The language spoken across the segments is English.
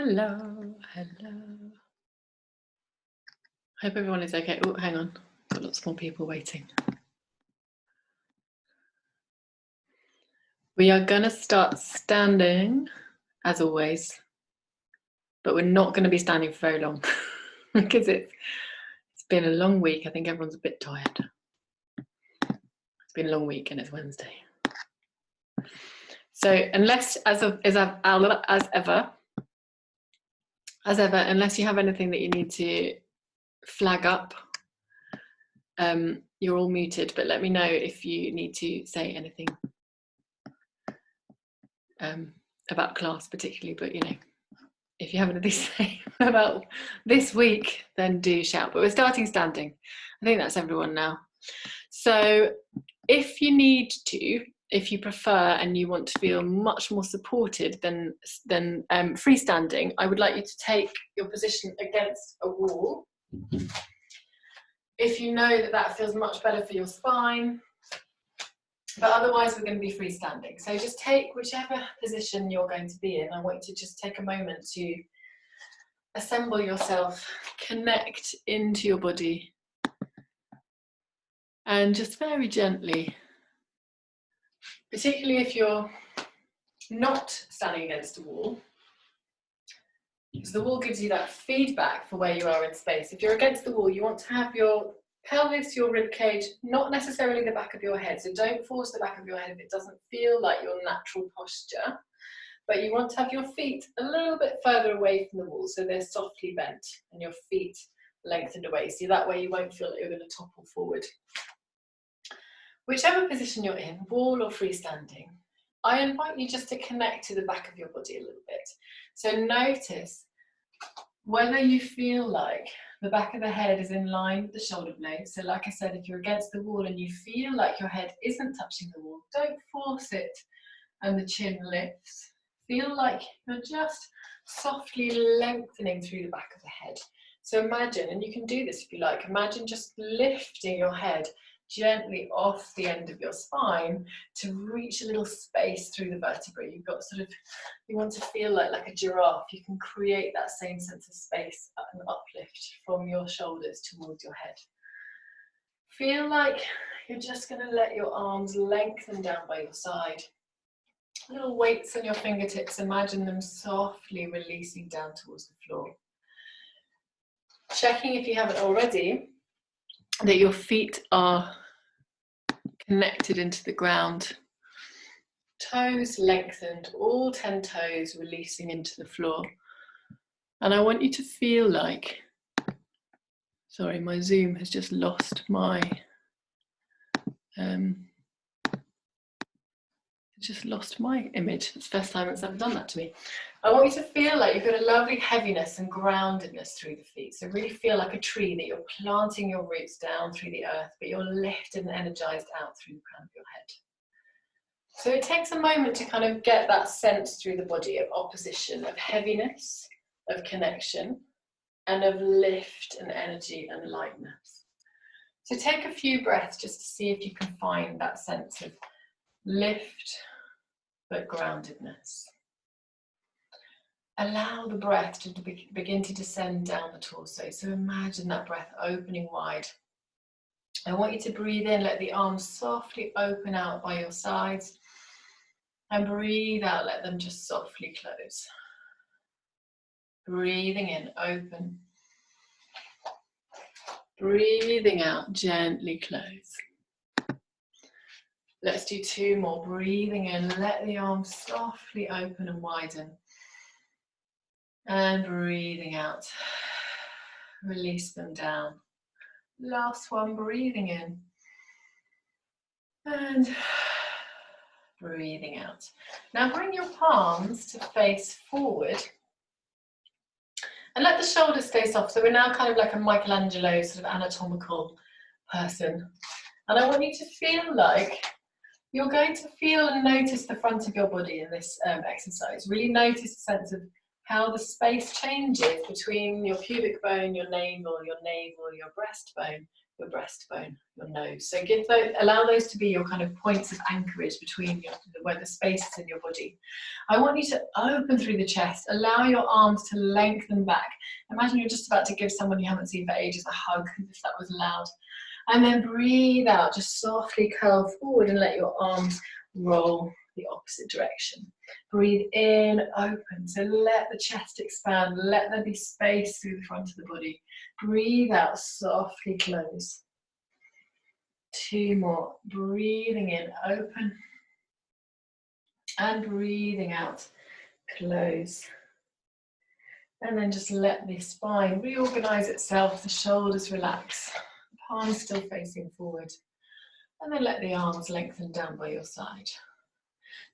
Hello, hello. Hope everyone is okay. Oh, hang on. Got lots more people waiting. We are going to start standing, as always, but we're not going to be standing for very long because it's been a long week. I think everyone's a bit tired. It's been a long week and it's Wednesday. So unless, as ever, unless you have anything that you need to flag up, you're all muted, but let me know if you need to say anything about class particularly, but you know, if you have anything to say about this week, then do shout. But we're starting standing. I think that's everyone now. So if you need to, if you prefer and you want to feel much more supported than freestanding, I would like you to take your position against a wall. If you know that that feels much better for your spine, but otherwise we're going to be freestanding. So just take whichever position you're going to be in. I want you to just take a moment to assemble yourself, connect into your body, and just very gently, particularly if you're not standing against a wall, because the wall gives you that feedback for where you are in space. If you're against the wall, you want to have your pelvis, your rib cage, not necessarily the back of your head. So don't force the back of your head if it doesn't feel like your natural posture. But you want to have your feet a little bit further away from the wall, so they're softly bent and your feet lengthened away. So that way you won't feel like you're going to topple forward. Whichever position you're in, wall or freestanding, I invite you just to connect to the back of your body a little bit. So notice whether you feel like the back of the head is in line with the shoulder blades. So like I said, if you're against the wall and you feel like your head isn't touching the wall, don't force it and the chin lifts. Feel like you're just softly lengthening through the back of the head. So imagine, and you can do this if you like, imagine just lifting your head gently off the end of your spine to reach a little space through the vertebrae. You've got sort of, you want to feel like a giraffe. You can create that same sense of space and uplift from your shoulders towards your head. Feel like you're just going to let your arms lengthen down by your side. Little weights on your fingertips, imagine them softly releasing down towards the floor. Checking, if you haven't already, that your feet are connected into the ground. Toes lengthened, all 10 toes releasing into the floor. And I want you to feel like, sorry, my Zoom has just lost my, image. It's the first time it's ever done that to me. I want you to feel like you've got a lovely heaviness and groundedness through the feet. So really feel like a tree, that you're planting your roots down through the earth, but you're lifted and energized out through the crown of your head. So it takes a moment to kind of get that sense through the body of opposition, of heaviness, of connection, and of lift and energy and lightness. So take a few breaths just to see if you can find that sense of lift, but groundedness. Allow the breath to begin to descend down the torso. So imagine that breath opening wide. I want you to breathe in, let the arms softly open out by your sides. And breathe out, let them just softly close. Breathing in, open. Breathing out, gently close. Let's do 2 more. Breathing in, let the arms softly open and widen. And breathing out, release them down. Last one, breathing in. And breathing out. Now bring your palms to face forward. And let the shoulders stay soft. So we're now kind of like a Michelangelo sort of anatomical person. And I want you to feel like you're going to feel and notice the front of your body in this exercise. Really notice a sense of how the space changes between your pubic bone, your navel, your breastbone, your nose. So allow those to be your kind of points of anchorage between the where the space is in your body. I want you to open through the chest, allow your arms to lengthen back. Imagine you're just about to give someone you haven't seen for ages a hug, if that was loud. And then breathe out, just softly curl forward and let your arms roll the opposite direction. Breathe in, open, so let the chest expand, let there be space through the front of the body. Breathe out, softly close. 2 more, breathing in, open, and breathing out, close. And then just let the spine reorganize itself, the shoulders relax, palms still facing forward. And then let the arms lengthen down by your side.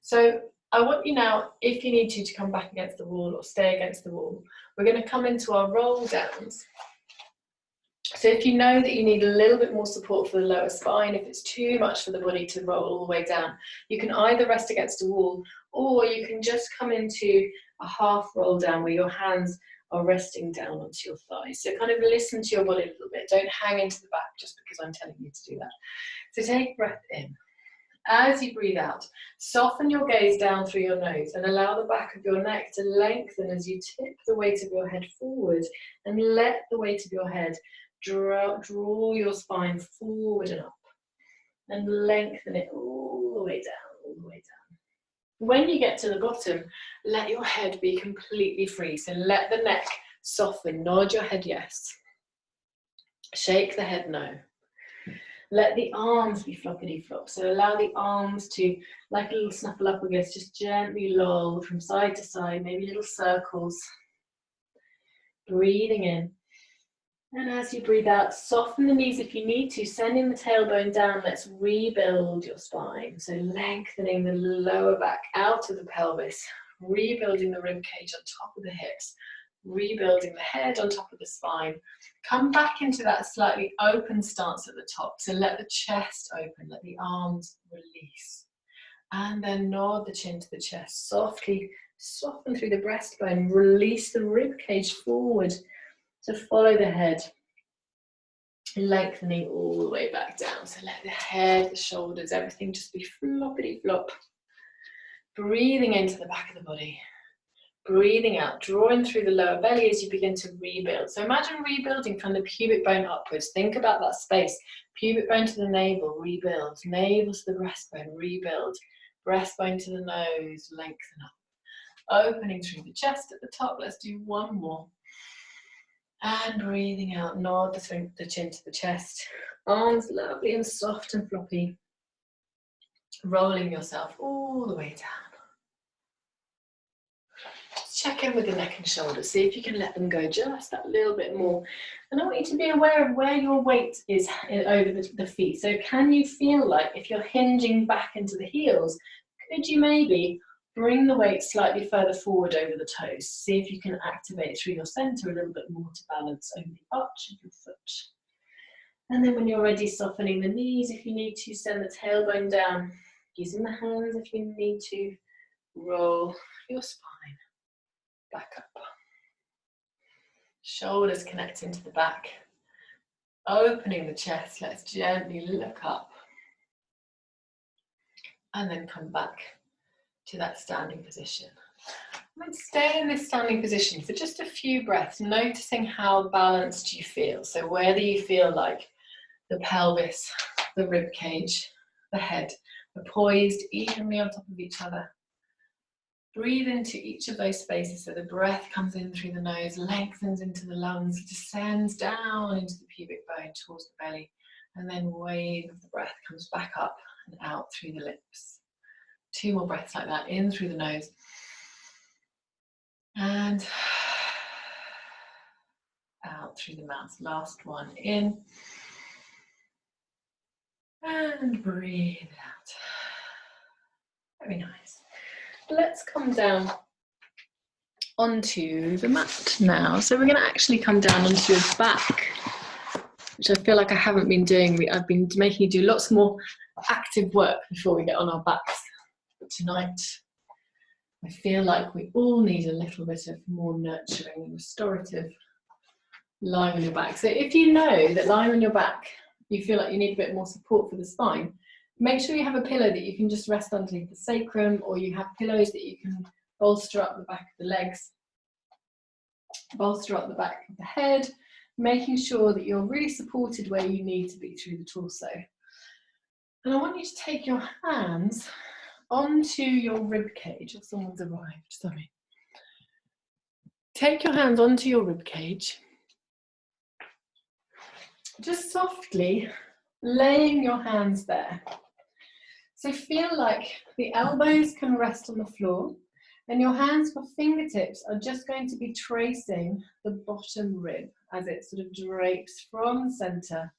So I want you now, if you need to come back against the wall or stay against the wall. We're going to come into our roll downs. So if you know that you need a little bit more support for the lower spine, if it's too much for the body to roll all the way down, you can either rest against a wall, or you can just come into a half roll down where your hands are resting down onto your thighs. So kind of listen to your body a little bit. Don't hang into the back just because I'm telling you to do that. So take a breath in. As you breathe out, soften your gaze down through your nose and allow the back of your neck to lengthen as you tip the weight of your head forward, and let the weight of your head draw your spine forward and up, and lengthen it all the way down, all the way down. When you get to the bottom, let your head be completely free. So let the neck soften, nod your head yes, shake the head no. Let the arms be floppity flop. So allow the arms to, like a little snuffleupagus, just gently loll from side to side, maybe little circles. Breathing in. And as you breathe out, soften the knees if you need to, sending the tailbone down. Let's rebuild your spine. So lengthening the lower back out of the pelvis, rebuilding the rib cage on top of the hips, rebuilding the head on top of the spine. Come back into that slightly open stance at the top. So let the chest open, let the arms release. And then nod the chin to the chest. Softly soften through the breastbone, release the rib cage forward. So follow the head, lengthening all the way back down. So let the head, the shoulders, everything just be floppity flop. Breathing into the back of the body. Breathing out, drawing through the lower belly as you begin to rebuild. So imagine rebuilding from the pubic bone upwards. Think about that space. Pubic bone to the navel, rebuild. Navel to the breastbone, rebuild. Breastbone to the nose, lengthen up. Opening through the chest at the top. Let's do 1 more. And breathing out, nod the chin to the chest. Arms lovely and soft and floppy. Rolling yourself all the way down. Just check in with the neck and shoulders. See if you can let them go just that little bit more. And I want you to be aware of where your weight is over the feet. So can you feel like if you're hinging back into the heels, could you maybe bring the weight slightly further forward over the toes? See if you can activate through your center a little bit more to balance over the arch of your foot. And then when you're ready, softening the knees if you need to, send the tailbone down, using the hands if you need to, roll your spine back up. Shoulders connecting to the back, opening the chest. Let's gently look up and then come back to that standing position. Let's stay in this standing position for just a few breaths, noticing how balanced you feel. So whether you feel like the pelvis, the rib cage, the head are poised evenly on top of each other. Breathe into each of those spaces so the breath comes in through the nose, lengthens into the lungs, descends down into the pubic bone towards the belly, and then wave of the breath comes back up and out through the lips. 2 more breaths like that, in through the nose. And out through the mouth. Last one, in. And breathe out. Very nice. Let's come down onto the mat now. So we're going to actually come down onto your back, which I feel like I haven't been doing. I've been making you do lots more active work before we get on our backs. But tonight, I feel like we all need a little bit of more nurturing and restorative lying on your back. So if you know that lying on your back, you feel like you need a bit more support for the spine, Make sure you have a pillow that you can just rest underneath the sacrum, or you have pillows that you can bolster up the back of the legs, bolster up the back of the head, making sure that you're really supported where you need to be through the torso. And I want you to take your hands onto your rib cage. Oh, someone's arrived, sorry. Take your hands onto your rib cage, just softly laying your hands there. So feel like the elbows can rest on the floor, and your hands or fingertips are just going to be tracing the bottom rib as it sort of drapes from the center.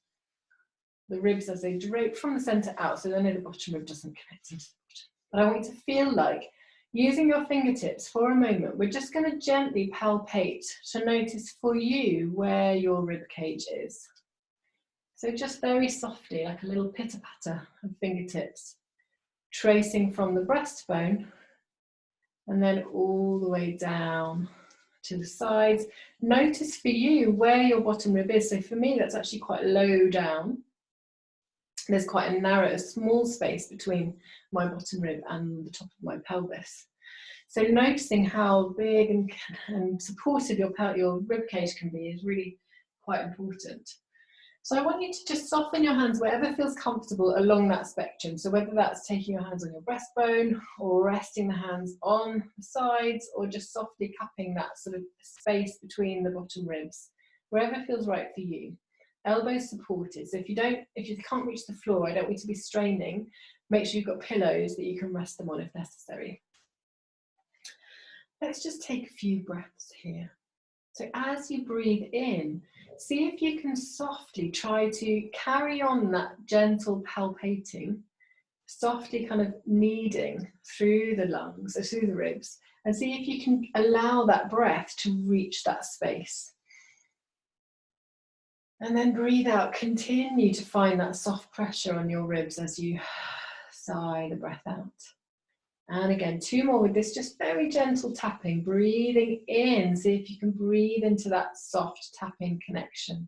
The ribs as they drape from the center out, so then the bottom rib doesn't connect into the bottom. But I want you to feel like, using your fingertips for a moment, we're just going to gently palpate to notice for you where your rib cage is. So just very softly, like a little pitter-patter of fingertips, tracing from the breastbone and then all the way down to the sides. Notice for you where your bottom rib is. So for me, that's actually quite low down. There's quite a narrow, small space between my bottom rib and the top of my pelvis. So noticing how big and supportive your rib cage can be is really quite important. So I want you to just soften your hands wherever feels comfortable along that spectrum. So whether that's taking your hands on your breastbone or resting the hands on the sides or just softly cupping that sort of space between the bottom ribs, wherever feels right for you. Elbows supported. So if you can't reach the floor, I don't want you to be straining. Make sure you've got pillows that you can rest them on if necessary. Let's just take a few breaths here. So as you breathe in, see if you can softly try to carry on that gentle palpating, softly kind of kneading through the lungs, or through the ribs, and see if you can allow that breath to reach that space. And then breathe out, continue to find that soft pressure on your ribs as you sigh the breath out. And again, 2 more with this, just very gentle tapping, breathing in, see if you can breathe into that soft tapping connection.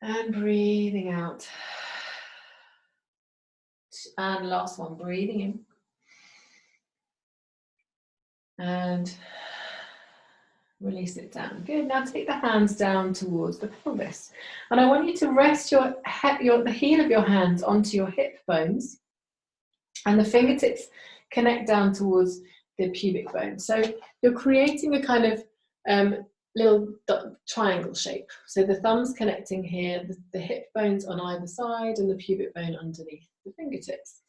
And breathing out. And last one, breathing in. And release it down. Good. Now take the hands down towards the pelvis. And I want you to rest the heel of your hands onto your hip bones. And the fingertips connect down towards the pubic bone. So you're creating a kind of little triangle shape. So the thumb's connecting here, the hip bones on either side, and the pubic bone underneath the fingertips.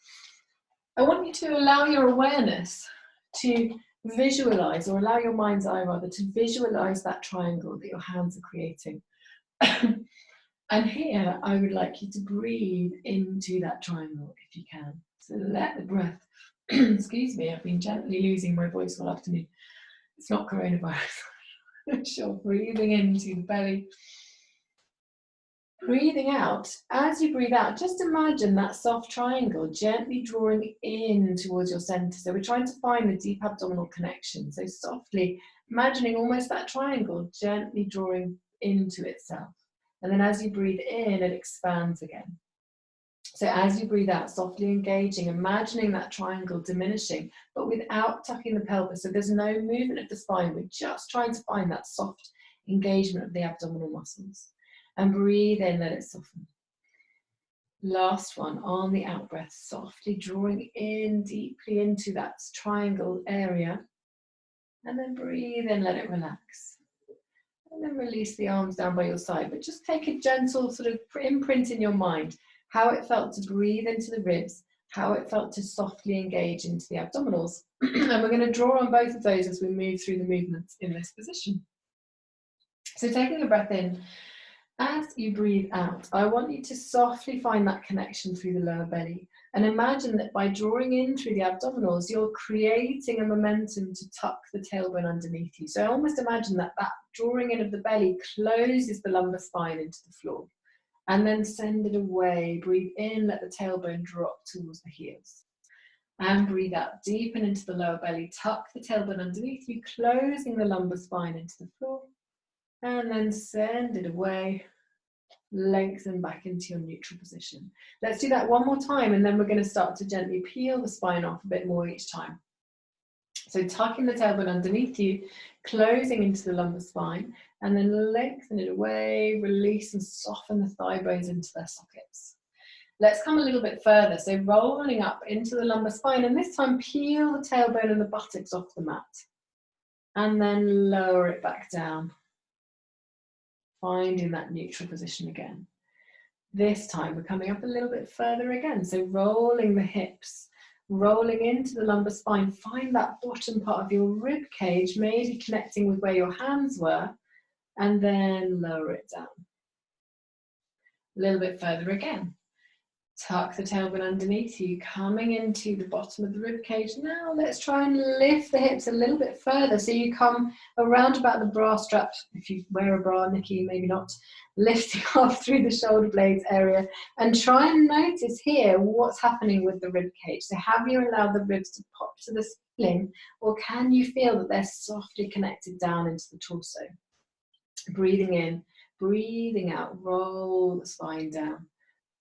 I want you to allow your awareness to visualize, or allow your mind's eye rather, to visualize that triangle that your hands are creating. And here, I would like you to breathe into that triangle if you can. So let the breath, excuse me, I've been gently losing my voice all afternoon. It's not coronavirus. Sure, breathing into the belly. Breathing out. As you breathe out, just imagine that soft triangle gently drawing in towards your center. So we're trying to find the deep abdominal connection. So softly imagining almost that triangle gently drawing into itself. And then as you breathe in, it expands again. So as you breathe out, softly engaging, imagining that triangle diminishing, but without tucking the pelvis. So there's no movement of the spine. We're just trying to find that soft engagement of the abdominal muscles. And breathe in, let it soften. Last one, on the out breath, softly drawing in deeply into that triangle area. And then breathe in, let it relax. And then release the arms down by your side, but just take a gentle sort of imprint in your mind, how it felt to breathe into the ribs, how it felt to softly engage into the abdominals. And we're going to draw on both of those as we move through the movements in this position. So taking a breath in, as you breathe out, I want you to softly find that connection through the lower belly, and imagine that by drawing in through the abdominals, you're creating a momentum to tuck the tailbone underneath you. So almost imagine that drawing in of the belly closes the lumbar spine into the floor, and then send it away. Breathe in, let the tailbone drop towards the heels. And breathe out, deepen into the lower belly, tuck the tailbone underneath you, closing the lumbar spine into the floor. And then send it away. Lengthen back into your neutral position. Let's do that one more time, and then we're going to start to gently peel the spine off a bit more each time. So tucking the tailbone underneath you, closing into the lumbar spine, and then lengthen it away, release and soften the thigh bones into their sockets. Let's come a little bit further. So rolling up into the lumbar spine, and this time peel the tailbone and the buttocks off the mat. And then lower it back down. Finding that neutral position again. This time we're coming up a little bit further again. So rolling the hips, rolling into the lumbar spine. Find that bottom part of your rib cage, maybe connecting with where your hands were, and then lower it down. A little bit further again. Tuck the tailbone underneath you, coming into the bottom of the rib cage. Now let's try and lift the hips a little bit further. So you come around about the bra strap. If you wear a bra, Nikki, maybe not. Lifting off through the shoulder blades area. And try and notice here what's happening with the rib cage. So have you allowed the ribs to pop to the ceiling, or can you feel that they're softly connected down into the torso? Breathing in, breathing out. Roll the spine down.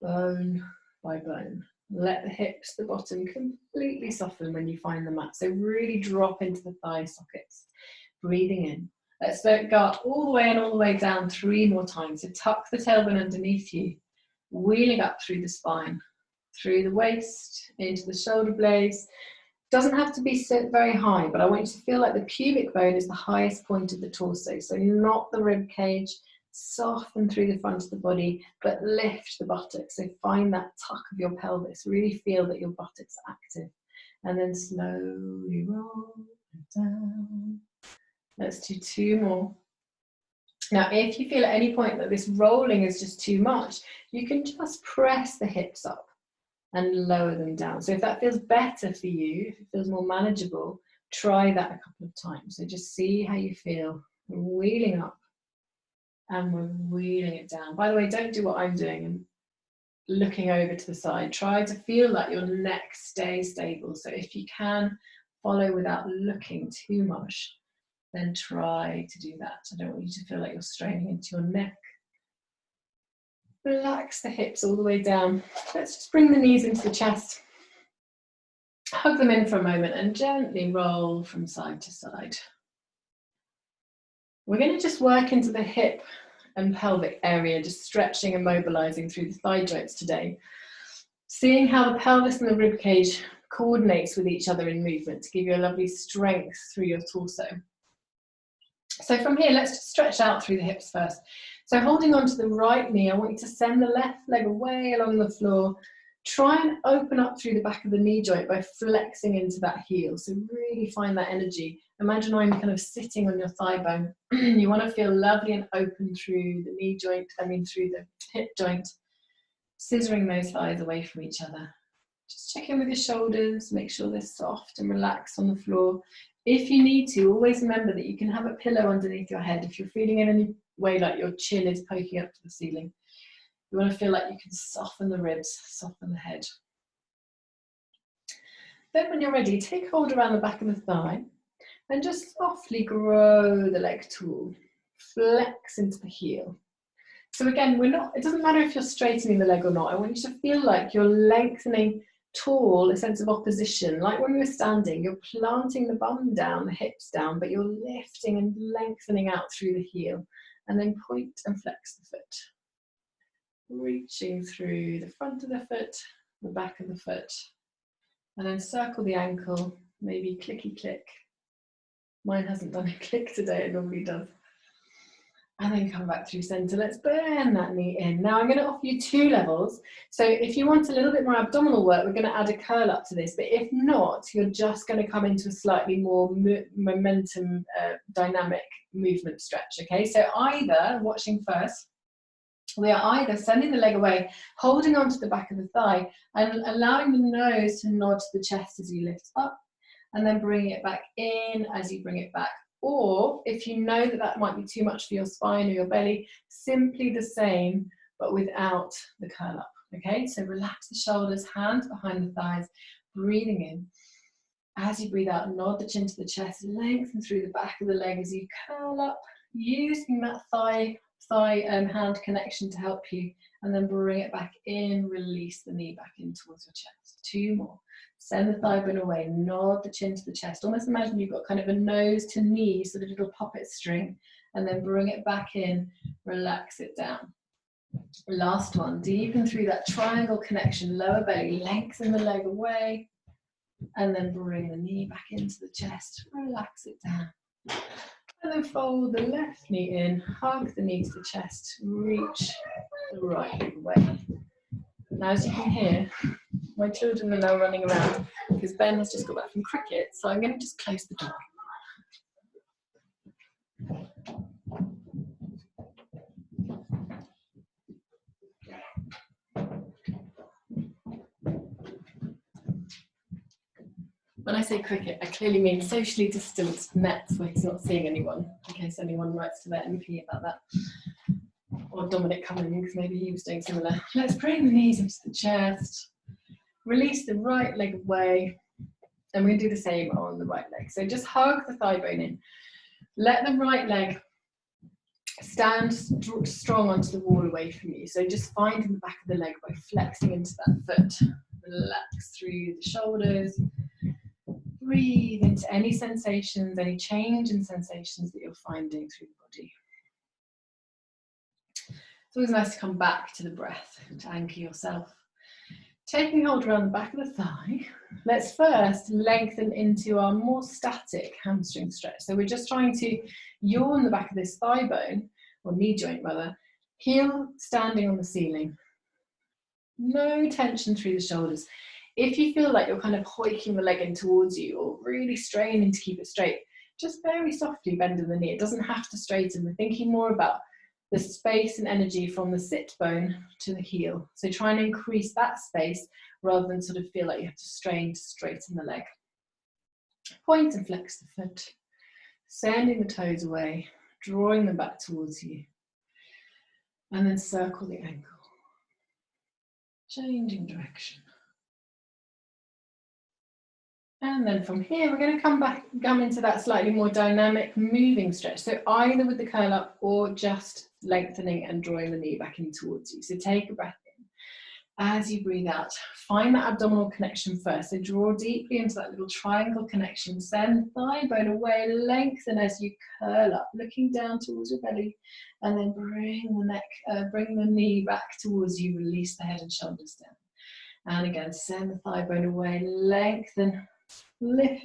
Bone by bone. Let the hips, the bottom, completely soften when you find the mat. So really drop into the thigh sockets. Breathing in. Let's go up all the way and all the way down 3 more times. So tuck the tailbone underneath you, wheeling up through the spine, through the waist, into the shoulder blades. Doesn't have to be very high, but I want you to feel like the pubic bone is the highest point of the torso. So not the rib cage. Soften through the front of the body, but lift the buttocks. So find that tuck of your pelvis. Really feel that your buttocks are active. And then slowly roll down. Let's do 2 more. Now, if you feel at any point that this rolling is just too much, you can just press the hips up and lower them down. So if that feels better for you, if it feels more manageable, try that a couple of times. So just see how you feel. Wheeling up. And we're wheeling it down. By the way, don't do what I'm doing and looking over to the side. Try to feel like your neck stays stable. So if you can follow without looking too much, then try to do that. I don't want you to feel like you're straining into your neck. Relax the hips all the way down. Let's just bring the knees into the chest. Hug them in for a moment and gently roll from side to side. We're going to just work into the hip and pelvic area, just stretching and mobilizing through the thigh joints today. Seeing how the pelvis and the rib cage coordinates with each other in movement to give you a lovely strength through your torso. So from here, let's just stretch out through the hips first. So holding on to the right knee, I want you to send the left leg away along the floor. Try and open up through the back of the knee joint by flexing into that heel. So really find that energy. Imagine I'm kind of sitting on your thigh bone. You want to feel lovely and open through the knee joint, through the hip joint, scissoring those thighs away from each other. Just check in with your shoulders, make sure they're soft and relaxed on the floor. If you need to, always remember that you can have a pillow underneath your head if you're feeling in any way like your chin is poking up to the ceiling. You want to feel like you can soften the ribs, soften the head. Then when you're ready, take hold around the back of the thigh and just softly grow the leg tall. Flex into the heel. So again, it doesn't matter if you're straightening the leg or not. I want you to feel like you're lengthening tall, a sense of opposition. Like when we're standing, you're planting the bum down, the hips down, but you're lifting and lengthening out through the heel. And then point and flex the foot. Reaching through the front of the foot, the back of the foot, and then circle the ankle, maybe clicky click. Mine hasn't done a click today, it normally does. And then come back through center. Let's bend that knee in. Now I'm going to offer you 2 levels. So if you want a little bit more abdominal work, we're going to add a curl up to this. But if not, you're just going to come into a slightly more momentum, dynamic movement stretch. Okay, so either, watching first, we are either sending the leg away, holding onto the back of the thigh and allowing the nose to nod to the chest as you lift up, and then bringing it back in as you bring it back. Or if you know that that might be too much for your spine or your belly, simply the same, but without the curl up. Okay, so relax the shoulders, hands behind the thighs, breathing in. As you breathe out, nod the chin to the chest, lengthen through the back of the leg as you curl up, using that thigh thigh hand connection to help you, and then bring it back in, release the knee back in towards your chest. 2 more. Send the thigh bone away, nod the chin to the chest. Almost imagine you've got kind of a nose to knee, sort of little puppet string, and then bring it back in, relax it down. Last one, deepen through that triangle connection, lower belly, lengthen the leg away, and then bring the knee back into the chest, relax it down. And then fold the left knee in, hug the knee to the chest, reach the right leg away. Now, as you can hear, my children are now running around because Ben has just got back from cricket, so I'm going to just close the door. When I say cricket, I clearly mean socially distanced nets where he's not seeing anyone, in case anyone writes to their MP about that. Or Dominic Cummings, maybe he was doing similar. Let's bring the knees into the chest. Release the right leg away. And we're going to do the same on the right leg. So just hug the thigh bone in. Let the right leg stand strong onto the wall away from you. So just finding the back of the leg by flexing into that foot. Relax through the shoulders. Breathe into any sensations, any change in sensations that you're finding through the body. It's always nice to come back to the breath to anchor yourself. Taking hold around the back of the thigh, let's first lengthen into our more static hamstring stretch. So we're just trying to yawn the back of this thigh bone, or knee joint rather, heel standing on the ceiling. No tension through the shoulders. If you feel like you're kind of hoiking the leg in towards you or really straining to keep it straight, just very softly bend the knee. It doesn't have to straighten. We're thinking more about the space and energy from the sit bone to the heel. So try and increase that space rather than sort of feel like you have to strain to straighten the leg. Point and flex the foot, sending the toes away, drawing them back towards you, and then circle the ankle. Changing direction. And then from here, we're going to come into that slightly more dynamic moving stretch. So either with the curl up or just lengthening and drawing the knee back in towards you. So take a breath in. As you breathe out, find that abdominal connection first. So draw deeply into that little triangle connection. Send thigh bone away, lengthen as you curl up, looking down towards your belly. And then bring the knee back towards you. Release the head and shoulders down. And again, send the thigh bone away, lengthen, lift,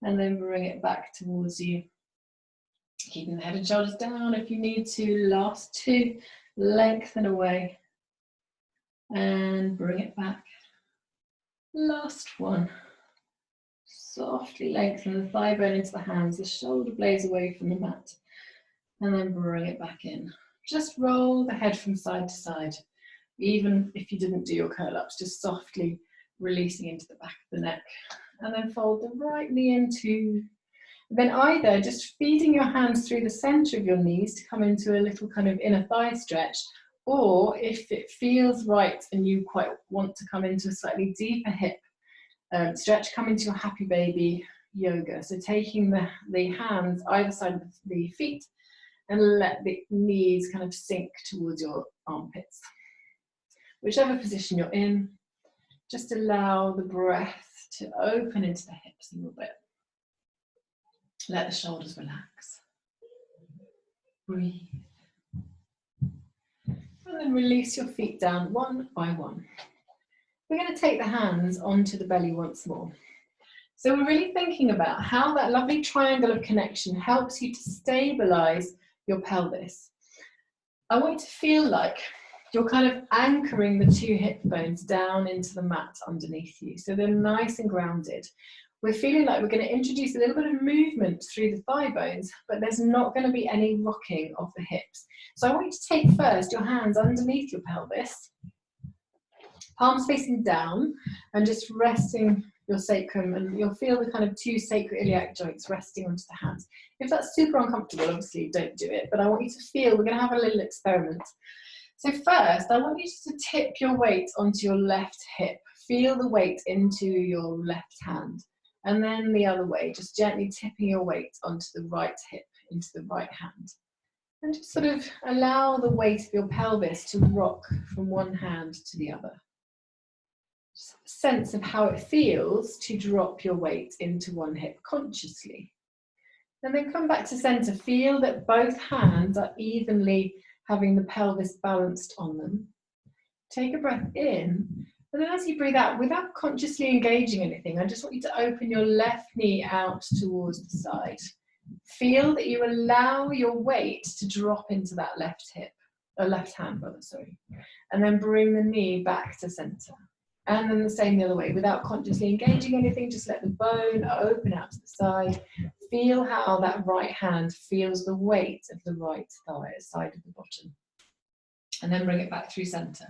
and then bring it back towards you. Keeping the head and shoulders down if you need to. Last 2, lengthen away and bring it back. Last 1. Softly lengthen the thigh bone into the hands, the shoulder blades away from the mat, and then bring it back in. Just roll the head from side to side. Even if you didn't do your curl-ups, just softly releasing into the back of the neck. And then fold the right knee into, then either just feeding your hands through the center of your knees to come into a little kind of inner thigh stretch, or if it feels right and you quite want to come into a slightly deeper hip stretch, come into your happy baby yoga. So taking the hands either side of the feet and let the knees kind of sink towards your armpits. Whichever position you're in, just allow the breath to open into the hips a little bit. Let the shoulders relax. Breathe. And then release your feet down one by one. We're going to take the hands onto the belly once more. So we're really thinking about how that lovely triangle of connection helps you to stabilize your pelvis. I want you to feel like you're kind of anchoring the 2 hip bones down into the mat underneath you. So they're nice and grounded. We're feeling like we're going to introduce a little bit of movement through the thigh bones, but there's not going to be any rocking of the hips. So I want you to take first your hands underneath your pelvis, palms facing down, and just resting your sacrum, and you'll feel the kind of 2 sacroiliac joints resting onto the hands. If that's super uncomfortable, obviously don't do it, but I want you to feel, we're going to have a little experiment. So first, I want you to tip your weight onto your left hip. Feel the weight into your left hand. And then the other way, just gently tipping your weight onto the right hip, into the right hand. And just sort of allow the weight of your pelvis to rock from one hand to the other. Just have a sense of how it feels to drop your weight into one hip consciously. And then come back to center. Feel that both hands are evenly having the pelvis balanced on them. Take a breath in, and then as you breathe out, without consciously engaging anything, I just want you to open your left knee out towards the side. Feel that you allow your weight to drop into that left hip, or left hand, rather, sorry. And then bring the knee back to center. And then the same the other way, without consciously engaging anything, just let the bone open out to the side. Feel how that right hand feels the weight of the right thigh, side of the bottom. And then bring it back through center.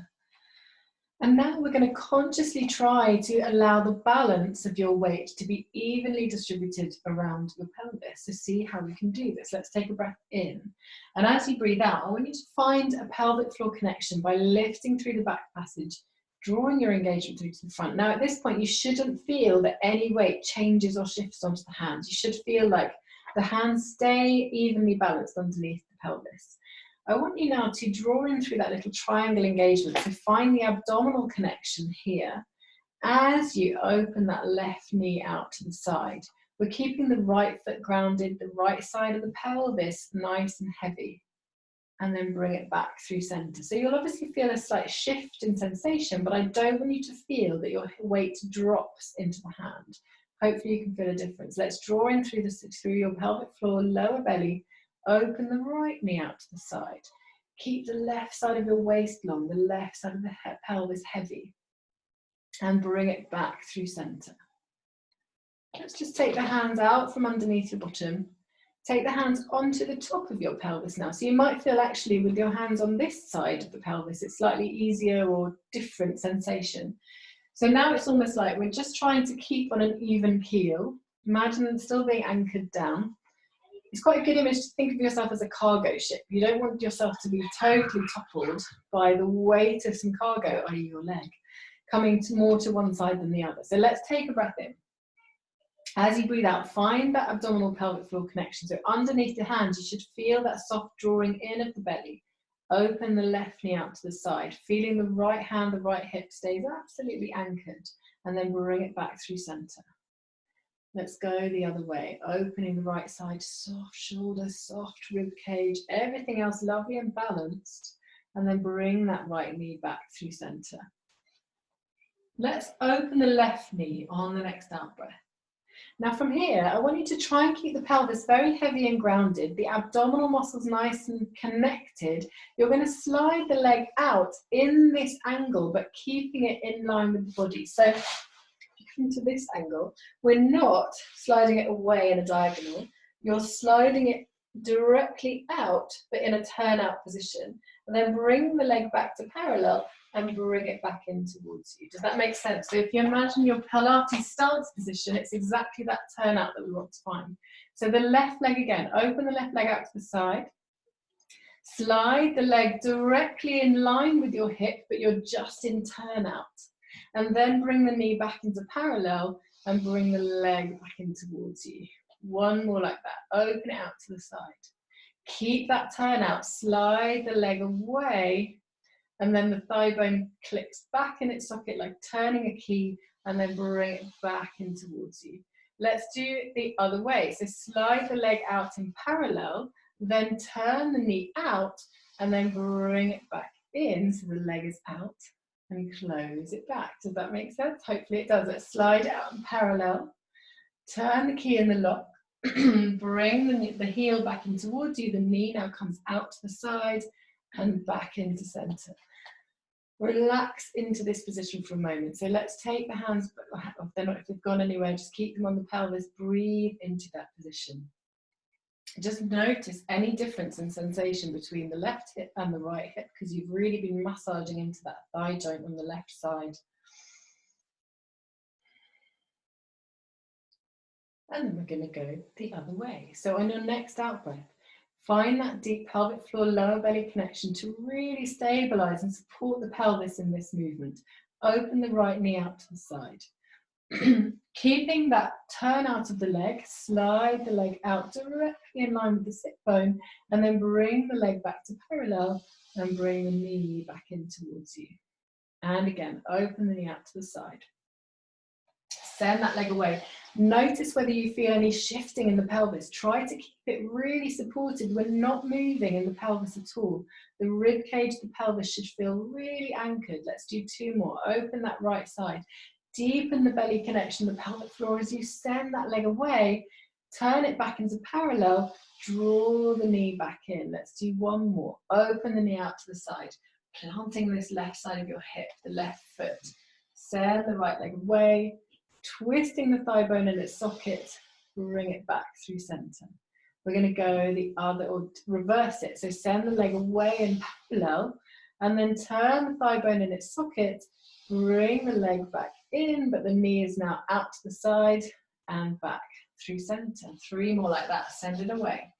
And now we're going to consciously try to allow the balance of your weight to be evenly distributed around your pelvis. So see how we can do this. Let's take a breath in. And as you breathe out, I want you to find a pelvic floor connection by lifting through the back passage, drawing your engagement through to the front. Now at this point, you shouldn't feel that any weight changes or shifts onto the hands. You should feel like the hands stay evenly balanced underneath the pelvis. I want you now to draw in through that little triangle engagement, so find the abdominal connection here. As you open that left knee out to the side, we're keeping the right foot grounded, the right side of the pelvis nice and heavy, and then bring it back through center. So you'll obviously feel a slight shift in sensation, but I don't want you to feel that your weight drops into the hand. Hopefully you can feel a difference. Let's draw in through your pelvic floor, lower belly. Open the right knee out to the side. Keep the left side of your waist long, the left side of the pelvis heavy. And bring it back through center. Let's just take the hands out from underneath your bottom. Take the hands onto the top of your pelvis now. So you might feel actually with your hands on this side of the pelvis, it's slightly easier or different sensation. So now it's almost like we're just trying to keep on an even keel. Imagine them still being anchored down. It's quite a good image to think of yourself as a cargo ship. You don't want yourself to be totally toppled by the weight of some cargo, i.e. your leg, coming more to one side than the other. So let's take a breath in. As you breathe out, find that abdominal pelvic floor connection. So underneath the hands, you should feel that soft drawing in of the belly. Open the left knee out to the side, feeling the right hand, the right hip stays absolutely anchored, and then bring it back through center. Let's go the other way, opening the right side, soft shoulders, soft rib cage, everything else lovely and balanced, and then bring that right knee back through center. Let's open the left knee on the next out breath. Now from here, I want you to try and keep the pelvis very heavy and grounded, the abdominal muscles nice and connected. You're going to slide the leg out in this angle, but keeping it in line with the body. So to this angle, we're not sliding it away in a diagonal, you're sliding it directly out but in a turnout position, and then bring the leg back to parallel and bring it back in towards you. Does that make sense? So if you imagine your Pilates stance position, it's exactly that turnout that we want to find. So the left leg again, open the left leg out to the side, slide the leg directly in line with your hip, but you're just in turnout. And then bring the knee back into parallel and bring the leg back in towards you. One more like that. Open it out to the side. Keep that turnout. Slide the leg away, and then the thigh bone clicks back in its socket like turning a key, and then bring it back in towards you. Let's do it the other way. So slide the leg out in parallel, then turn the knee out, and then bring it back in so the leg is out. And close it back. Does that make sense? Hopefully it does. Let's slide out in parallel, turn the key in the lock, bring the heel back in towards you, the knee now comes out to the side and back into center. Relax into this position for a moment. So let's take the hands off, if they've gone anywhere, just keep them on the pelvis, breathe into that position. Just notice any difference in sensation between the left hip and the right hip, because you've really been massaging into that thigh joint on the left side. And then we're going to go the other way. So on your next out breath, find that deep pelvic floor, lower belly connection to really stabilize and support the pelvis in this movement. Open the right knee out to the side. Keeping that turn out of the leg, slide the leg out directly in line with the sit bone, and then bring the leg back to parallel and bring the knee back in towards you. And again, open the knee out to the side. Send that leg away. Notice whether you feel any shifting in the pelvis. Try to keep it really supported. We're not moving in the pelvis at all. The rib cage, the pelvis should feel really anchored. Let's do 2 more. Open that right side. Deepen the belly connection, the pelvic floor as you send that leg away. Turn it back into parallel. Draw the knee back in. Let's do 1 more. Open the knee out to the side. Planting this left side of your hip, the left foot. Send the right leg away. Twisting the thigh bone in its socket, bring it back through center. We're going to go the other, or reverse it. So send the leg away in parallel, and then turn the thigh bone in its socket, bring the leg back in, but the knee is now out to the side and back through center. 3 more like that, send it away.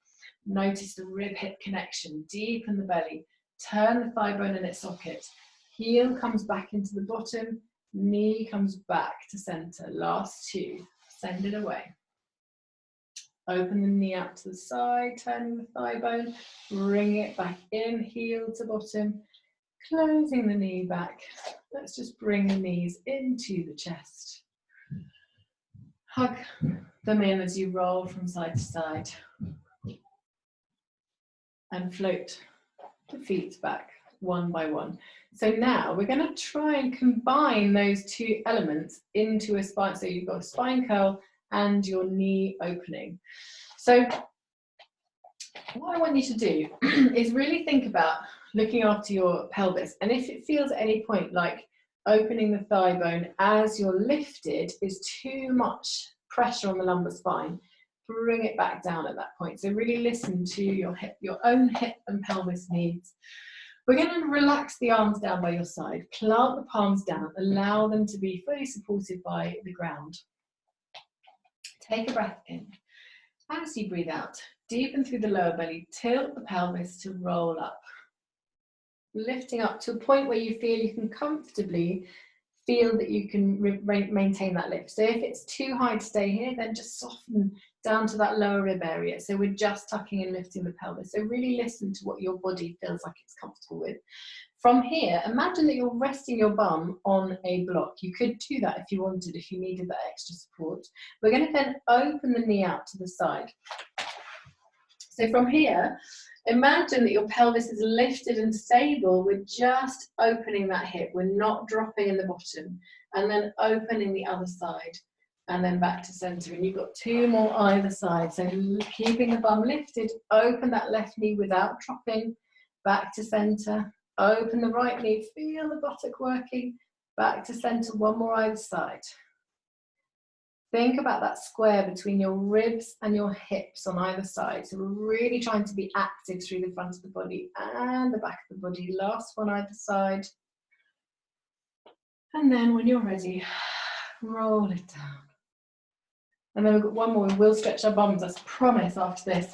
Notice the rib-hip connection, deepen the belly, turn the thigh bone in its socket, heel comes back into the bottom, knee comes back to center. Last 2. Send it away. Open the knee out to the side, turning the thigh bone. Bring it back in, heel to bottom. Closing the knee back. Let's just bring the knees into the chest. Hug them in as you roll from side to side. And float the feet back 1 by 1. So now we're going to try and combine those 2 elements into a spine. So you've got a spine curl and your knee opening. So what I want you to do is really think about looking after your pelvis. And if it feels at any point like opening the thigh bone as you're lifted is too much pressure on the lumbar spine, bring it back down at that point. So really listen to your own hip and pelvis needs. We're going to relax the arms down by your side, plant the palms down, allow them to be fully supported by the ground. Take a breath in. As you breathe out, deepen through the lower belly, tilt the pelvis to roll up. Lifting up to a point where you feel you can comfortably feel that you can maintain that lift. So if it's too high to stay here, then just soften down to that lower rib area. So we're just tucking and lifting the pelvis. So really listen to what your body feels like it's comfortable with. From here, imagine that you're resting your bum on a block. You could do that if you wanted, if you needed that extra support. We're going to then open the knee out to the side. So from here, imagine that your pelvis is lifted and stable. We're just opening that hip. We're not dropping in the bottom. And then opening the other side. And then back to center. And you've got 2 more either side. So keeping the bum lifted, open that left knee without dropping. Back to center. Open the right knee. Feel the buttock working. Back to center. 1 more either side. Think about that square between your ribs and your hips on either side. So we're really trying to be active through the front of the body and the back of the body. Last one either side. And then when you're ready, roll it down. And then we've got 1 more. We will stretch our bums, I promise, after this.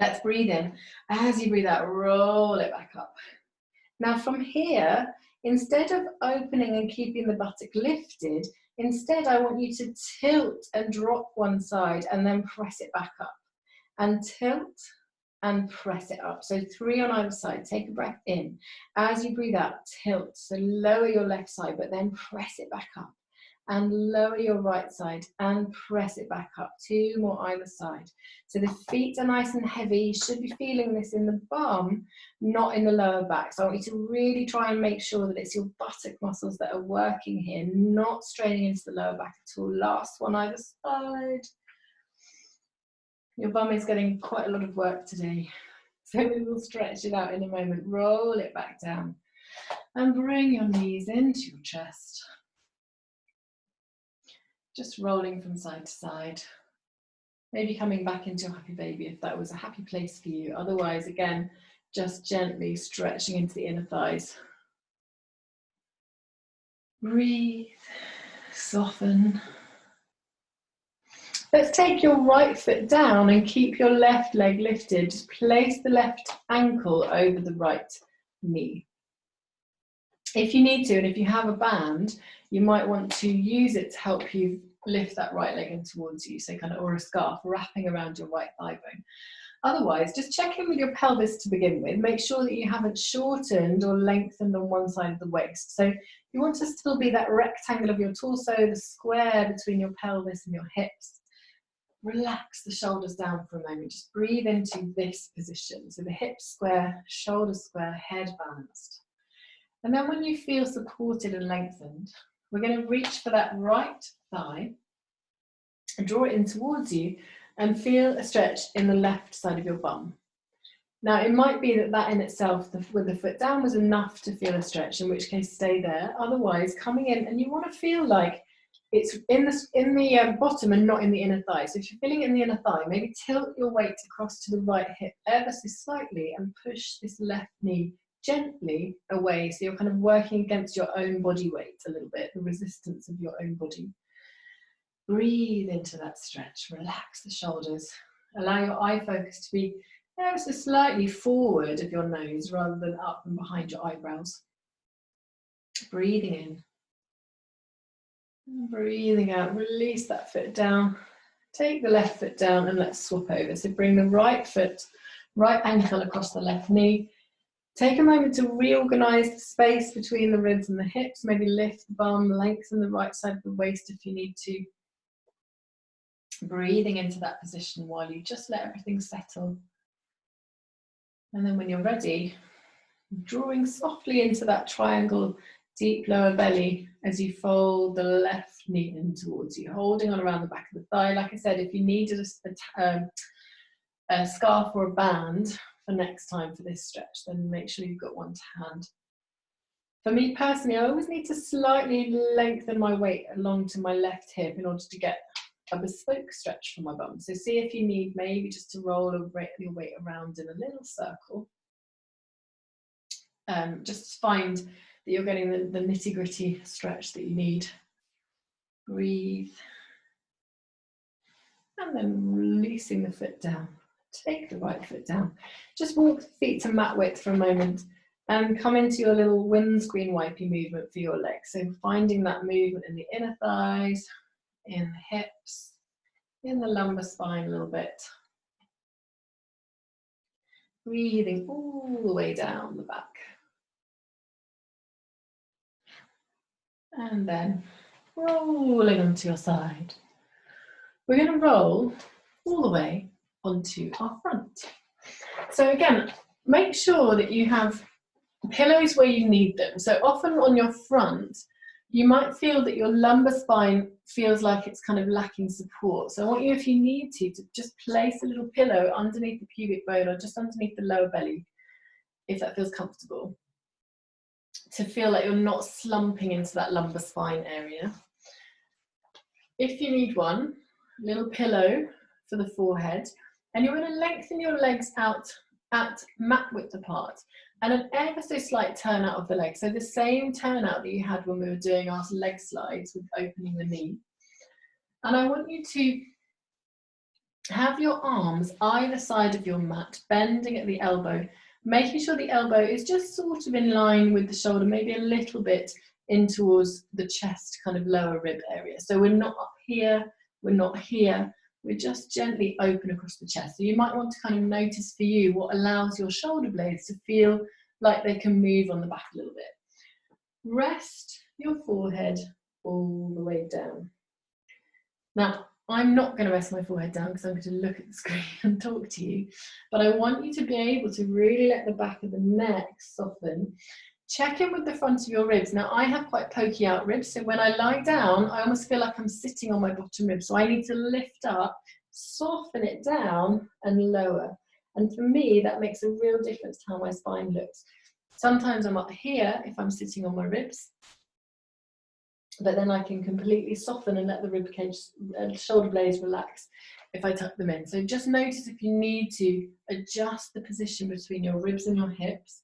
Let's breathe in. As you breathe out, roll it back up. Now from here, instead of opening and keeping the buttock lifted, instead, I want you to tilt and drop one side and then press it back up. And tilt and press it up. So 3 on either side. Take a breath in. As you breathe out, tilt. So lower your left side, but then press it back up. And lower your right side and press it back up. 2 more either side. So the feet are nice and heavy. You should be feeling this in the bum, not in the lower back. So I want you to really try and make sure that it's your buttock muscles that are working here, not straining into the lower back at all. Last one either side. Your bum is getting quite a lot of work today. So we will stretch it out in a moment. Roll it back down. And bring your knees into your chest. Just rolling from side to side. Maybe coming back into your happy baby if that was a happy place for you. Otherwise, again, just gently stretching into the inner thighs. Breathe, soften. Let's take your right foot down and keep your left leg lifted. Just place the left ankle over the right knee. If you need to, and if you have a band, you might want to use it to help you lift that right leg in towards you, so kind of, or a scarf wrapping around your right thigh bone. Otherwise, just check in with your pelvis to begin with. Make sure that you haven't shortened or lengthened on one side of the waist. So you want to still be that rectangle of your torso, the square between your pelvis and your hips. Relax the shoulders down for a moment. Just breathe into this position. So the hips square, shoulders square, head balanced. And then when you feel supported and lengthened, we're going to reach for that right thigh and draw it in towards you and feel a stretch in the left side of your bum. Now, it might be that that in itself, with the foot down, was enough to feel a stretch, in which case stay there. Otherwise, coming in, and you want to feel like it's in the bottom and not in the inner thigh. So if you're feeling it in the inner thigh, maybe tilt your weight across to the right hip ever so slightly and push this left knee gently away. So you're kind of working against your own body weight a little bit, the resistance of your own body. Breathe into that stretch, relax the shoulders. Allow your eye focus to be ever so slightly forward of your nose rather than up and behind your eyebrows. Breathing in. Breathing out, release that foot down. Take the left foot down and let's swap over. So bring the right foot, right ankle across the left knee. Take a moment to reorganize the space between the ribs and the hips. Maybe lift the bum, lengthen the right side of the waist if you need to. Breathing into that position while you just let everything settle. And then when you're ready, drawing softly into that triangle, deep lower belly as you fold the left knee in towards you, holding on around the back of the thigh. Like I said, if you needed a scarf or a band for next time for this stretch, then make sure you've got one to hand. For me personally, I always need to slightly lengthen my weight along to my left hip in order to get a bespoke stretch for my bum. So see if you need maybe just to roll your weight around in a little circle. Just find that you're getting the nitty-gritty stretch that you need. Breathe. And then releasing the foot down. Take the right foot down. Just walk the feet to mat width for a moment and come into your little windscreen wipey movement for your legs. So finding that movement in the inner thighs, in the hips, in the lumbar spine a little bit. Breathing all the way down the back. And then rolling onto your side. We're going to roll all the way onto our front. So again, make sure that you have pillows where you need them. So often on your front, you might feel that your lumbar spine feels like it's kind of lacking support. So I want you, if you need to just place a little pillow underneath the pubic bone or just underneath the lower belly, if that feels comfortable, to feel like you're not slumping into that lumbar spine area. If you need one, a little pillow for the forehead, and you're going to lengthen your legs out at mat width apart, and an ever so slight turn out of the leg. So the same turnout that you had when we were doing our leg slides with opening the knee. And I want you to have your arms either side of your mat, bending at the elbow, making sure the elbow is just sort of in line with the shoulder, maybe a little bit in towards the chest, kind of lower rib area. So we're not up here, we're not here, we're just gently open across the chest. So you might want to kind of notice for you what allows your shoulder blades to feel like they can move on the back a little bit. Rest your forehead all the way down. Now, I'm not going to rest my forehead down because I'm going to look at the screen and talk to you, but I want you to be able to really let the back of the neck soften. Check in with the front of your ribs. Now, I have quite pokey out ribs, so when I lie down, I almost feel like I'm sitting on my bottom rib. So I need to lift up, soften it down, and lower. And for me, that makes a real difference to how my spine looks. Sometimes I'm up here if I'm sitting on my ribs, but then I can completely soften and let the rib cage and shoulder blades relax if I tuck them in. So just notice if you need to adjust the position between your ribs and your hips,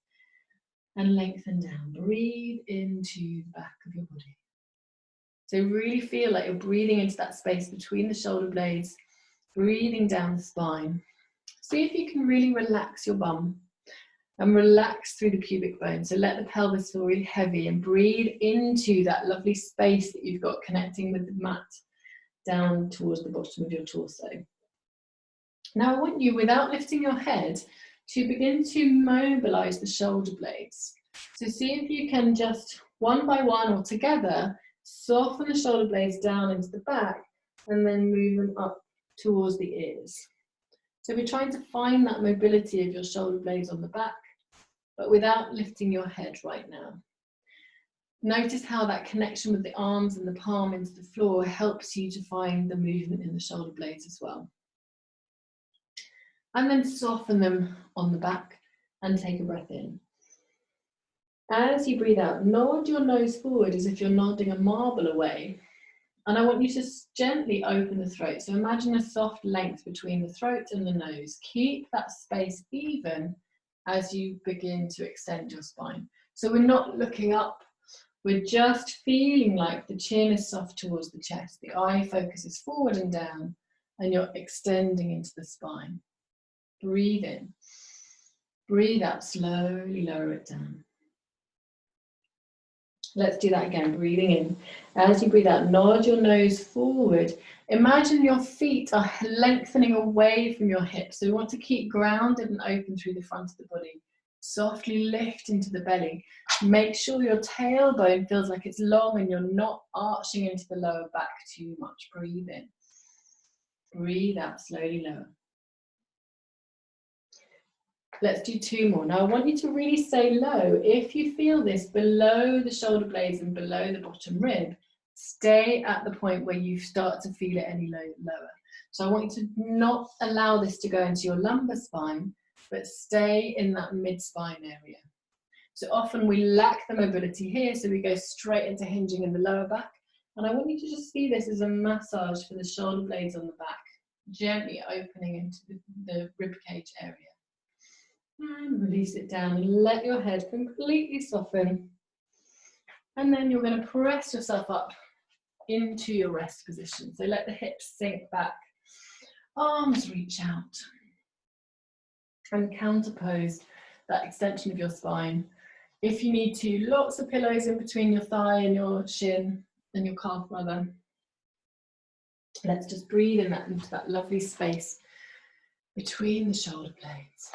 and lengthen down. Breathe into the back of your body. So really feel like you're breathing into that space between the shoulder blades, breathing down the spine. See if you can really relax your bum. And relax through the pubic bone. So let the pelvis feel really heavy and breathe into that lovely space that you've got connecting with the mat down towards the bottom of your torso. Now I want you, without lifting your head, to begin to mobilize the shoulder blades. So see if you can just one by one or together soften the shoulder blades down into the back and then move them up towards the ears. So we're trying to find that mobility of your shoulder blades on the back, but without lifting your head right now. Notice how that connection with the arms and the palm into the floor helps you to find the movement in the shoulder blades as well. And then soften them on the back and take a breath in. As you breathe out, nod your nose forward as if you're nodding a marble away. And I want you to gently open the throat. So imagine a soft length between the throat and the nose. Keep that space even as you begin to extend your spine. So we're not looking up, we're just feeling like the chin is soft towards the chest. The eye focuses forward and down, and you're extending into the spine. Breathe in. Breathe out, slowly lower it down. Let's do that again, breathing in. As you breathe out, nod your nose forward. Imagine your feet are lengthening away from your hips. So we want to keep grounded and open through the front of the body. Softly lift into the belly. Make sure your tailbone feels like it's long and you're not arching into the lower back too much. Breathe in. Breathe out, slowly lower. Let's do two more. Now I want you to really stay low. If you feel this below the shoulder blades and below the bottom rib, stay at the point where you start to feel it any lower. So I want you to not allow this to go into your lumbar spine, but stay in that mid-spine area. So often we lack the mobility here, so we go straight into hinging in the lower back. And I want you to just see this as a massage for the shoulder blades on the back, gently opening into the rib cage area. And release it down and let your head completely soften. And then you're going to press yourself up into your rest position. So let the hips sink back, arms reach out. And counterpose that extension of your spine. If you need to, lots of pillows in between your thigh and your shin and your calf rather. Let's just breathe in that into that lovely space between the shoulder blades.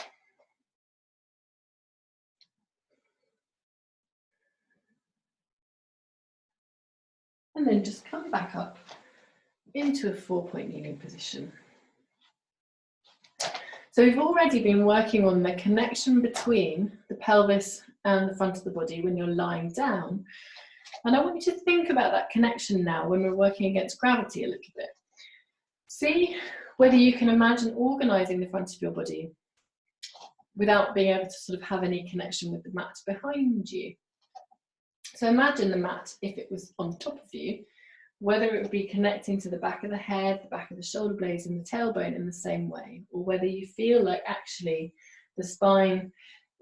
And then just come back up into a 4-point kneeling position. So we've already been working on the connection between the pelvis and the front of the body when you're lying down. And I want you to think about that connection now when we're working against gravity a little bit. See whether you can imagine organising the front of your body without being able to sort of have any connection with the mat behind you. So imagine the mat, if it was on top of you, whether it would be connecting to the back of the head, the back of the shoulder blades and the tailbone in the same way, or whether you feel like actually the spine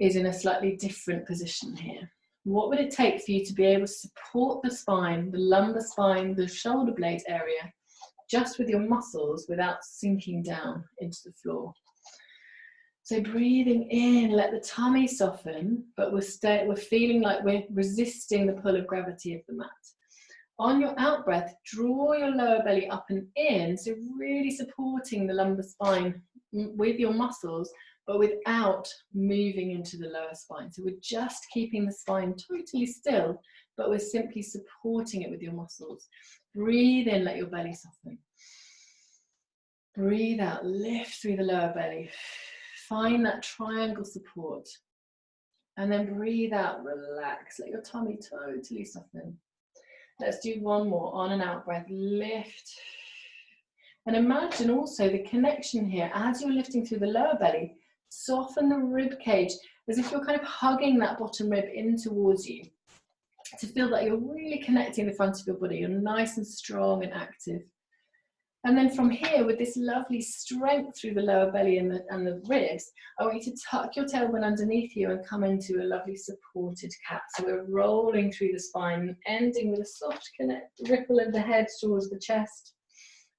is in a slightly different position here. What would it take for you to be able to support the spine, the lumbar spine, the shoulder blade area, just with your muscles without sinking down into the floor? So breathing in, let the tummy soften, but we're feeling like we're resisting the pull of gravity of the mat. On your out breath, draw your lower belly up and in, so really supporting the lumbar spine with your muscles, but without moving into the lower spine. So we're just keeping the spine totally still, but we're simply supporting it with your muscles. Breathe in, let your belly soften. Breathe out, lift through the lower belly. Find that triangle support. And then breathe out, relax, let your tummy totally soften. Let's do one more, on and out breath, lift. And imagine also the connection here, as you're lifting through the lower belly, soften the rib cage, as if you're kind of hugging that bottom rib in towards you, to feel that you're really connecting the front of your body, you're nice and strong and active. And then from here, with this lovely strength through the lower belly and the ribs, I want you to tuck your tailbone underneath you and come into a lovely supported cat. So we're rolling through the spine, ending with a soft ripple of the head towards the chest,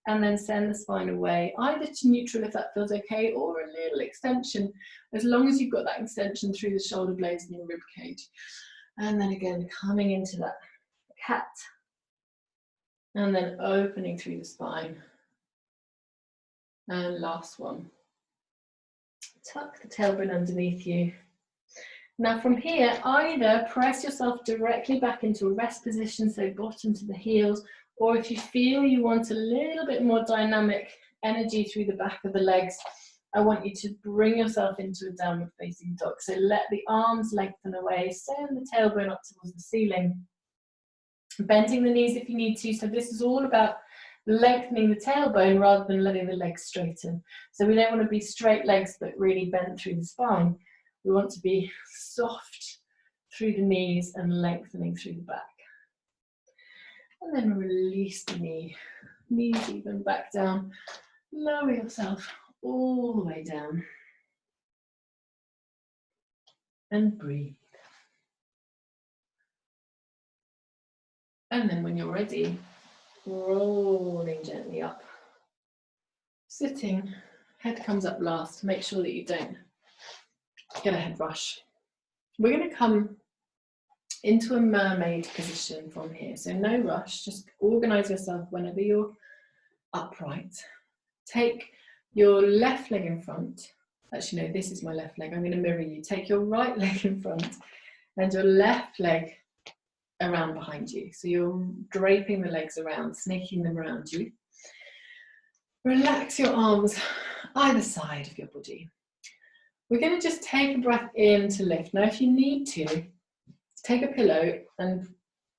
and then send the spine away, either to neutral if that feels okay, or a little extension, as long as you've got that extension through the shoulder blades and your rib cage. And then again, coming into that cat, and then opening through the spine. And last one. Tuck the tailbone underneath you. Now from here, either press yourself directly back into a rest position, so bottom to the heels, or if you feel you want a little bit more dynamic energy through the back of the legs, I want you to bring yourself into a downward facing dog. So let the arms lengthen away, send the tailbone up towards the ceiling, bending the knees if you need to. So this is all about lengthening the tailbone rather than letting the legs straighten. So we don't want to be straight legs but really bent through the spine. We want to be soft through the knees and lengthening through the back. And then release the knees even back down. Lower yourself all the way down. And breathe. And then when you're ready, rolling gently up. Sitting, head comes up last. Make sure that you don't get a head rush. We're going to come into a mermaid position from here. So no rush, just organize yourself whenever you're upright. Take your left leg in front. Actually, no, this is my left leg. I'm going to mirror you. Take your right leg in front and your left leg around behind you. So you're draping the legs around, snaking them around you. Relax your arms either side of your body. We're going to just take a breath in to lift. Now, if you need to, take a pillow and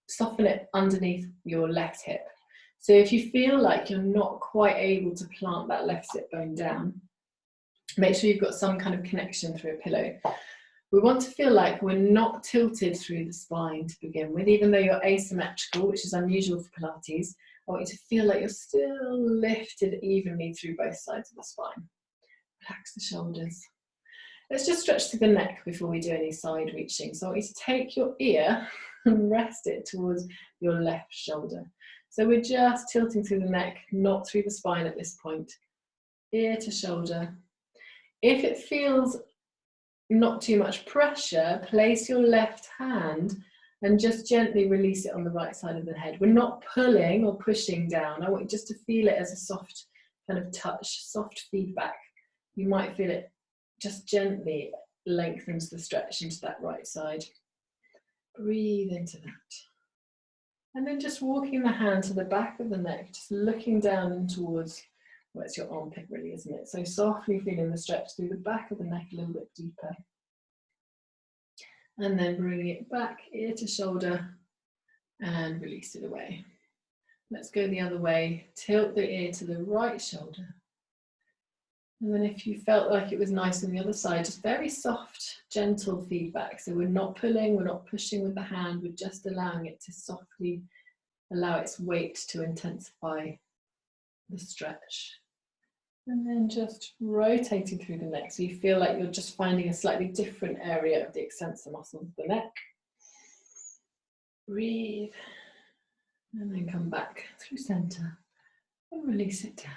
soften it underneath your left hip. So if you feel like you're not quite able to plant that left sit bone down, make sure you've got some kind of connection through a pillow. We want to feel like we're not tilted through the spine to begin with, even though you're asymmetrical, which is unusual for Pilates. I want you to feel like you're still lifted evenly through both sides of the spine. Relax the shoulders. Let's just stretch to the neck before we do any side reaching. So I want you to take your ear and rest it towards your left shoulder. So we're just tilting through the neck, not through the spine at this point. Ear to shoulder. If it feels not too much pressure, place your left hand and just gently release it on the right side of the head. We're not pulling or pushing down. I want you just to feel it as a soft kind of touch, soft feedback. You might feel it just gently lengthens the stretch into that right side. Breathe into that. And then just walking the hand to the back of the neck, just looking down and towards, well, it's your armpit really, isn't it? So softly feeling the stretch through the back of the neck a little bit deeper. And then bringing it back, ear to shoulder, and release it away. Let's go the other way. Tilt the ear to the right shoulder. And then if you felt like it was nice on the other side, just very soft, gentle feedback. So we're not pulling, we're not pushing with the hand, we're just allowing it to softly allow its weight to intensify the stretch. And then just rotating through the neck. So you feel like you're just finding a slightly different area of the extensor muscles of the neck. Breathe. And then come back through center and release it down.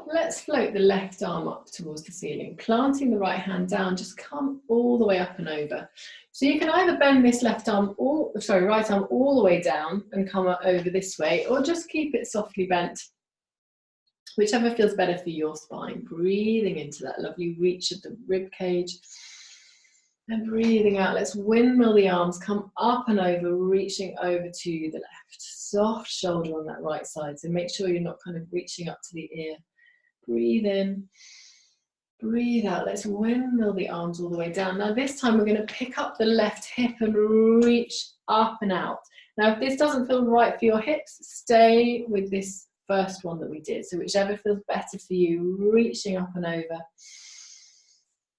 Let's float the left arm up towards the ceiling, planting the right hand down, just come all the way up and over. So you can either bend this right arm all the way down and come over this way, or just keep it softly bent, whichever feels better for your spine. Breathing into that lovely reach of the rib cage and breathing out. Let's windmill the arms, come up and over, reaching over to the left. Soft shoulder on that right side, so make sure you're not kind of reaching up to the ear. Breathe in, breathe out. Let's windmill the arms all the way down. Now this time we're going to pick up the left hip and reach up and out. Now if this doesn't feel right for your hips, stay with this first one that we did. So whichever feels better for you, reaching up and over.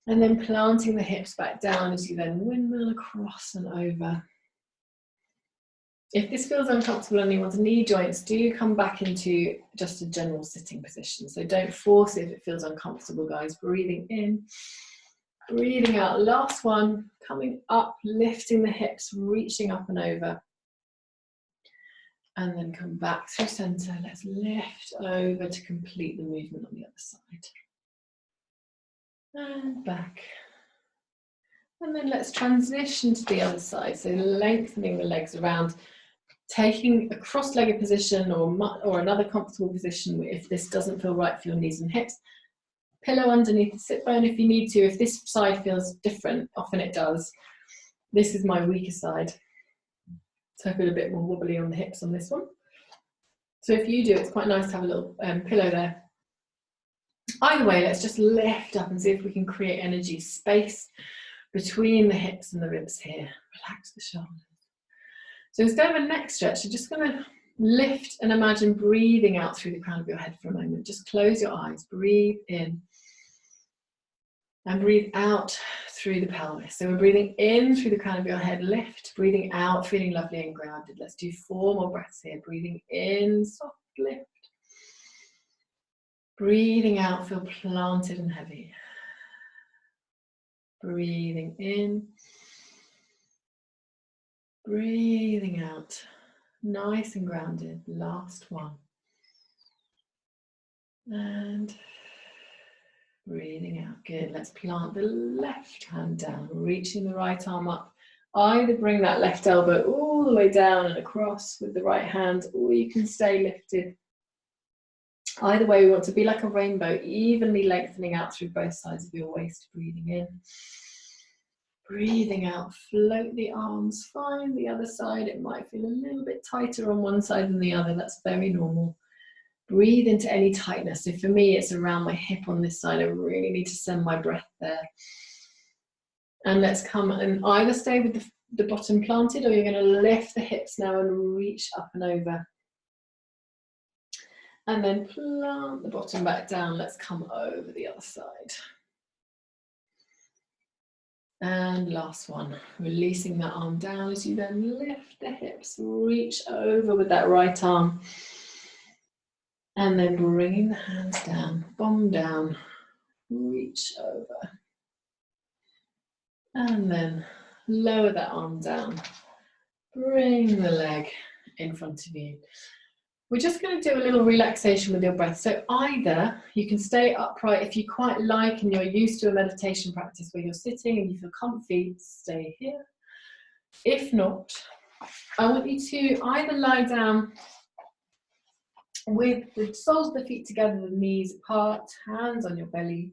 And then planting the hips back down as you then windmill across and over. If this feels uncomfortable in anyone's knee joints, do come back into just a general sitting position. So don't force it if it feels uncomfortable, guys. Breathing in, breathing out. Last one, coming up, lifting the hips, reaching up and over. And then come back through center. Let's lift over to complete the movement on the other side. And back. And then let's transition to the other side. So lengthening the legs around, taking a cross-legged position or another comfortable position if this doesn't feel right for your knees and hips. Pillow underneath the sit bone if you need to. If this side feels different, often it does. This is my weaker side. So I feel a bit more wobbly on the hips on this one. So if you do, it's quite nice to have a little pillow there. Either way, let's just lift up and see if we can create energy, space between the hips and the ribs here. Relax the shoulders. So instead of a neck stretch, you're just going to lift and imagine breathing out through the crown of your head for a moment. Just close your eyes, breathe in, and breathe out through the pelvis. So we're breathing in through the crown of your head, lift, breathing out, feeling lovely and grounded. Let's do 4 more breaths here. Breathing in, soft lift. Breathing out, feel planted and heavy. Breathing in. Breathing out, nice and grounded. Last one. And breathing out. Good. Let's plant the left hand down, reaching the right arm up. Either bring that left elbow all the way down and across with the right hand, or you can stay lifted. Either way, we want to be like a rainbow, evenly lengthening out through both sides of your waist. Breathing in. Breathing out, float the arms, find the other side. It might feel a little bit tighter on one side than the other. That's very normal. Breathe into any tightness. So for me, it's around my hip on this side. I really need to send my breath there. And let's come and either stay with the bottom planted, or you're going to lift the hips now and reach up and over. And then plant the bottom back down. Let's come over the other side. And last one, releasing that arm down as you then lift the hips, reach over with that right arm. And then bringing the hands down, bomb down, reach over. And then lower that arm down, bring the leg in front of you. We're just going to do a little relaxation with your breath. So either you can stay upright if you quite like and you're used to a meditation practice where you're sitting and you feel comfy, stay here. If not, I want you to either lie down with the soles of the feet together, the knees apart, hands on your belly,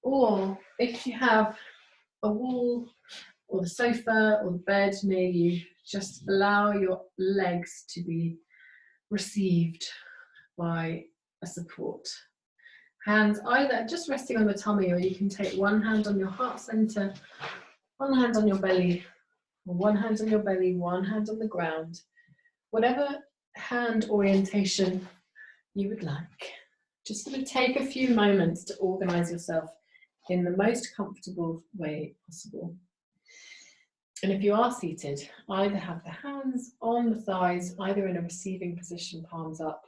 or if you have a wall or the sofa or the bed near you, just allow your legs to be received by a support. Hands either just resting on the tummy, or you can take one hand on your heart center, one hand on your belly, or one hand on your belly, one hand on the ground. Whatever hand orientation you would like. Just sort of take a few moments to organize yourself in the most comfortable way possible. And if you are seated, either have the hands on the thighs, either in a receiving position, palms up,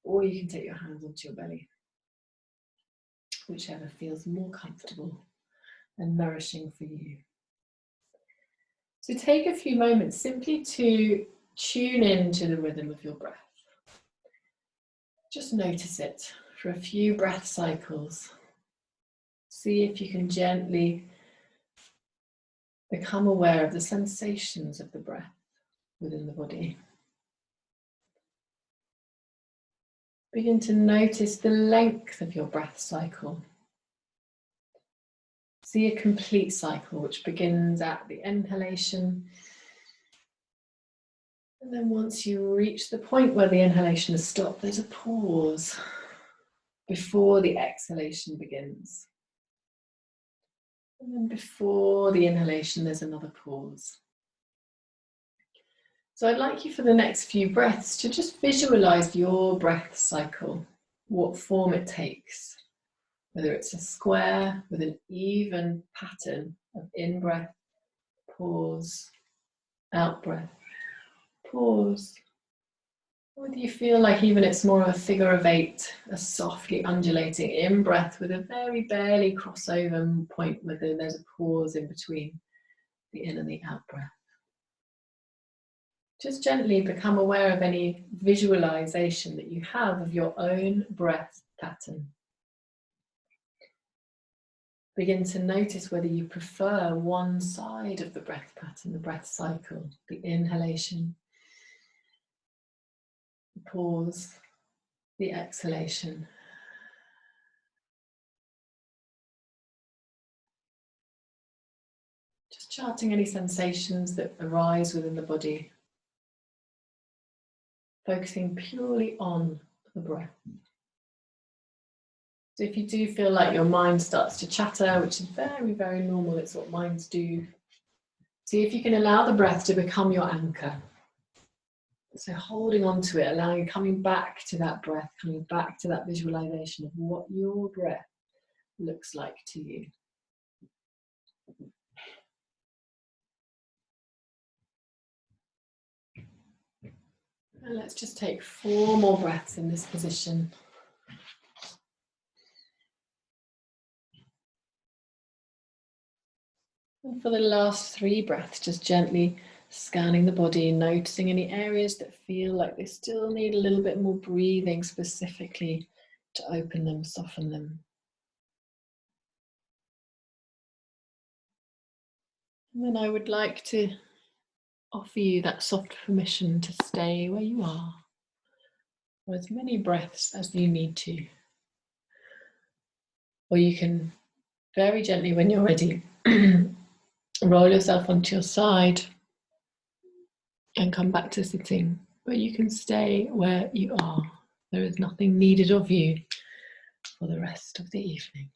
or you can take your hands onto your belly, whichever feels more comfortable and nourishing for you. So take a few moments simply to tune into the rhythm of your breath. Just notice it for a few breath cycles. See if you can gently become aware of the sensations of the breath within the body. Begin to notice the length of your breath cycle. See a complete cycle which begins at the inhalation. And then once you reach the point where the inhalation has stopped, there's a pause before the exhalation begins. And then before the inhalation, there's another pause. So I'd like you for the next few breaths to just visualize your breath cycle, what form it takes, whether it's a square with an even pattern of in-breath, pause, out-breath, pause. Or do you feel like even it's more of a figure of 8, a softly undulating in-breath with a very barely crossover point where there's a pause in between the in and the out-breath. Just gently become aware of any visualization that you have of your own breath pattern. Begin to notice whether you prefer one side of the breath pattern, the breath cycle, the inhalation, the pause, the exhalation. Just charting any sensations that arise within the body, focusing purely on the breath. So if you do feel like your mind starts to chatter, which is very, very normal, it's what minds do, see if you can allow the breath to become your anchor. So holding on to it, allowing, coming back to that breath, coming back to that visualization of what your breath looks like to you. And let's just take 4 more breaths in this position. And for the last 3 breaths, just gently scanning the body, noticing any areas that feel like they still need a little bit more breathing specifically to open them, soften them. And then I would like to offer you that soft permission to stay where you are for as many breaths as you need to. Or you can very gently, when you're ready, roll yourself onto your side and come back to sitting, but you can stay where you are. There is nothing needed of you for the rest of the evening.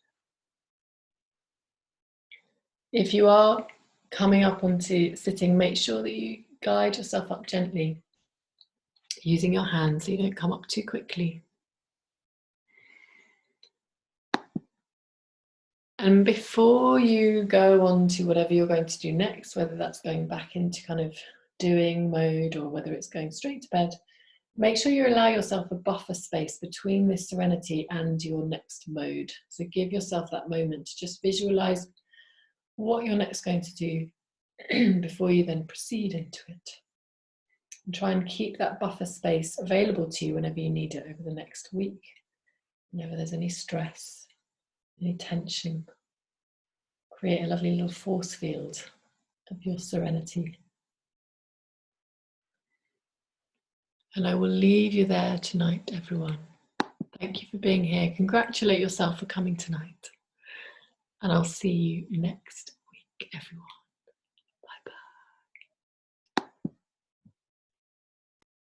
If you are coming up onto sitting, make sure that you guide yourself up gently using your hands so you don't come up too quickly. And before you go on to whatever you're going to do next, whether that's going back into kind of doing mode or whether it's going straight to bed, make sure you allow yourself a buffer space between this serenity and your next mode. So give yourself that moment to just visualize what you're next going to do before you then proceed into it. And try and keep that buffer space available to you whenever you need it over the next week. Whenever there's any stress, any tension, create a lovely little force field of your serenity. And I will leave you there tonight, everyone. Thank you for being here. Congratulate yourself for coming tonight. And I'll see you next week, everyone.